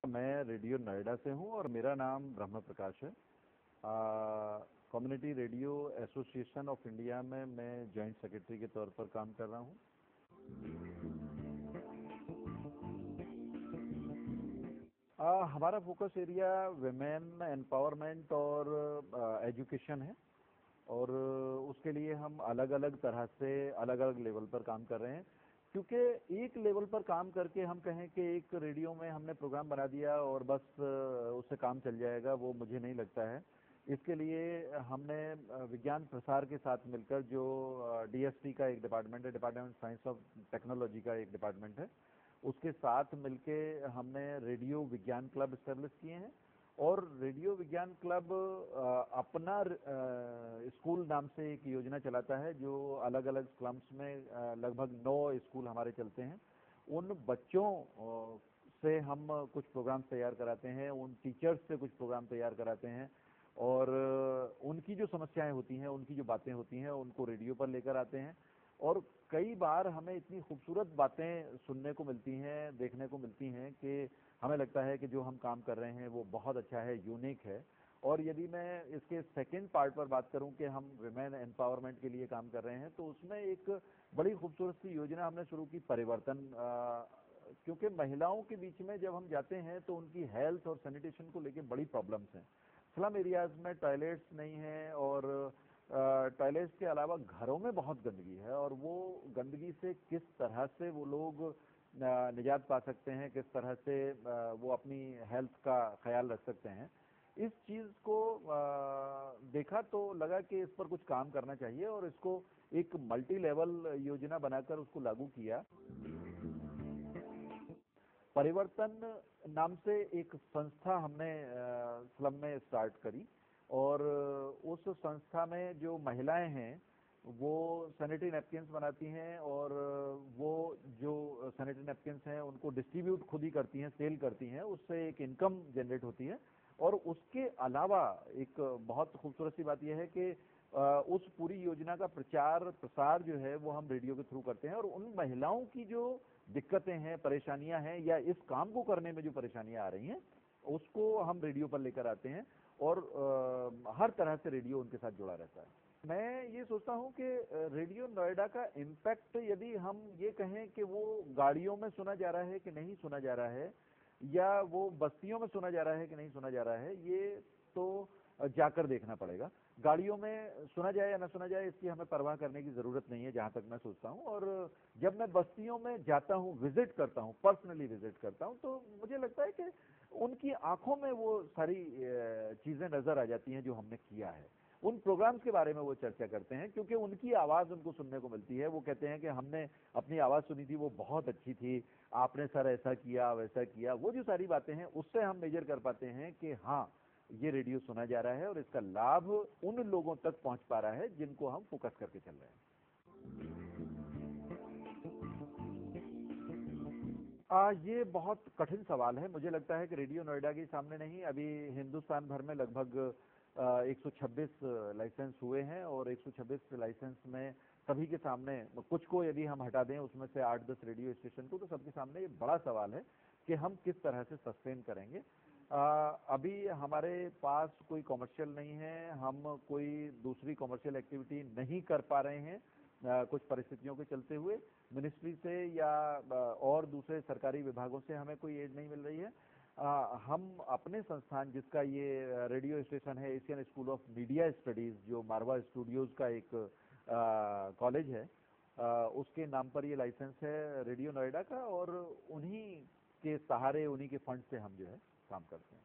मैं रेडियो नोएडा से हूँ और मेरा नाम ब्रह्म प्रकाश है। Community radio association of India में मैं जॉइंट सेक्रेटरी के तौर पर काम कर रहा हूँ। हमारा फोकस एरिया विमेन एम्पावरमेंट और एजुकेशन है और उसके लिए हम अलग अलग तरह से अलग अलग लेवल पर काम कर रहे हैं, क्योंकि एक लेवल पर काम करके हम कहें कि एक रेडियो में हमने प्रोग्राम बना दिया और बस उससे काम चल जाएगा, वो मुझे नहीं लगता है। इसके लिए हमने विज्ञान प्रसार के साथ मिलकर, जो डीएसटी का एक डिपार्टमेंट है, डिपार्टमेंट साइंस ऑफ टेक्नोलॉजी का एक डिपार्टमेंट है, उसके साथ मिलके हमने रेडियो विज्ञान क्लब इस्टेब्लिश किए हैं। और रेडियो विज्ञान क्लब अपना स्कूल नाम से एक योजना चलाता है, जो अलग अलग स्लम्स में लगभग 9 स्कूल हमारे चलते हैं। उन बच्चों से हम कुछ प्रोग्राम तैयार कराते हैं, उन टीचर्स से कुछ प्रोग्राम तैयार कराते हैं और उनकी जो समस्याएं होती हैं, उनकी जो बातें होती हैं, उनको रेडियो पर लेकर आते हैं। और कई बार हमें इतनी खूबसूरत बातें सुनने को मिलती हैं, देखने को मिलती हैं कि हमें लगता है कि जो हम काम कर रहे हैं वो बहुत अच्छा है, यूनिक है। और यदि मैं इसके सेकंड पार्ट पर बात करूं कि हम विमेन एम्पावरमेंट के लिए काम कर रहे हैं, तो उसमें एक बड़ी खूबसूरत सी योजना हमने शुरू की, परिवर्तन। क्योंकि महिलाओं के बीच में जब हम जाते हैं तो उनकी हेल्थ और सैनिटेशन को लेकर बड़ी प्रॉब्लम्स हैं। स्लम एरियाज में टॉयलेट्स नहीं हैं और टॉयलेट्स के अलावा घरों में बहुत गंदगी है, और वो गंदगी से किस तरह से वो लोग निजात पा सकते हैं, किस तरह से वो अपनी हेल्थ का ख्याल रख सकते हैं, इस चीज़ को देखा तो लगा कि इस पर कुछ काम करना चाहिए और इसको एक मल्टी लेवल योजना बनाकर उसको लागू किया। परिवर्तन नाम से एक संस्था हमने स्लम में स्टार्ट करी और उस संस्था में जो महिलाएं हैं वो सैनिटरी नैपकिन्स बनाती हैं और वो जो सैनिटरी नैपकिन्स हैं उनको डिस्ट्रीब्यूट खुद ही करती हैं, सेल करती हैं, उससे एक इनकम जनरेट होती है। और उसके अलावा एक बहुत खूबसूरत सी बात यह है कि उस पूरी योजना का प्रचार प्रसार जो है वो हम रेडियो के थ्रू करते हैं, और उन महिलाओं की जो दिक्कतें हैं, परेशानियां हैं, या इस काम को करने में जो परेशानियां आ रही हैं, उसको हम रेडियो पर लेकर आते हैं और हर तरह से रेडियो उनके साथ जुड़ा रहता है। मैं ये सोचता हूँ कि रेडियो नोएडा का इम्पैक्ट, यदि हम ये कहें कि वो गाड़ियों में सुना जा रहा है कि नहीं सुना जा रहा है, या वो बस्तियों में सुना जा रहा है कि नहीं सुना जा रहा है, ये तो जाकर देखना पड़ेगा। गाड़ियों में सुना जाए या ना सुना जाए, इसकी हमें परवाह करने की जरूरत नहीं है, जहां तक मैं सोचता हूं। और जब मैं बस्तियों में जाता हूं, विजिट करता हूं, पर्सनली विजिट करता हूं, तो मुझे लगता है कि उनकी आंखों में वो सारी चीजें नजर आ जाती हैं जो हमने किया है। उन प्रोग्राम्स के बारे में वो चर्चा करते हैं, क्योंकि उनकी आवाज उनको सुनने को मिलती है। वो कहते हैं कि हमने अपनी आवाज सुनी थी, वो बहुत अच्छी थी, आपने सर ऐसा किया वैसा किया। वो जो सारी बातें हैं उससे हम मेजर कर पाते हैं कि हाँ, ये रेडियो सुना जा रहा है और इसका लाभ उन लोगों तक पहुंच पा रहा है जिनको हम फोकस करके चल रहे हैं। ये बहुत कठिन सवाल है। मुझे लगता है कि रेडियो नोएडा के सामने नहीं, अभी हिंदुस्तान भर में लगभग 126 लाइसेंस हुए हैं, और 126 लाइसेंस में सभी के सामने, कुछ को यदि हम हटा दें उसमें से 8-10 रेडियो स्टेशन को, तो सबके सामने ये बड़ा सवाल है कि हम किस तरह से सस्टेन करेंगे। अभी हमारे पास कोई कॉमर्शियल नहीं है, हम कोई दूसरी कॉमर्शियल एक्टिविटी नहीं कर पा रहे हैं कुछ परिस्थितियों के चलते हुए। मिनिस्ट्री से या और दूसरे सरकारी विभागों से हमें कोई एड नहीं मिल रही है। हम अपने संस्थान, जिसका ये रेडियो स्टेशन है, Asian school of media studies, जो मारवा स्टूडियोज का एक कॉलेज है, उसके नाम पर ये लाइसेंस है रेडियो नोएडा का, और उन्हीं के सहारे, उन्हीं के फंड से हम जो है काम करते हैं।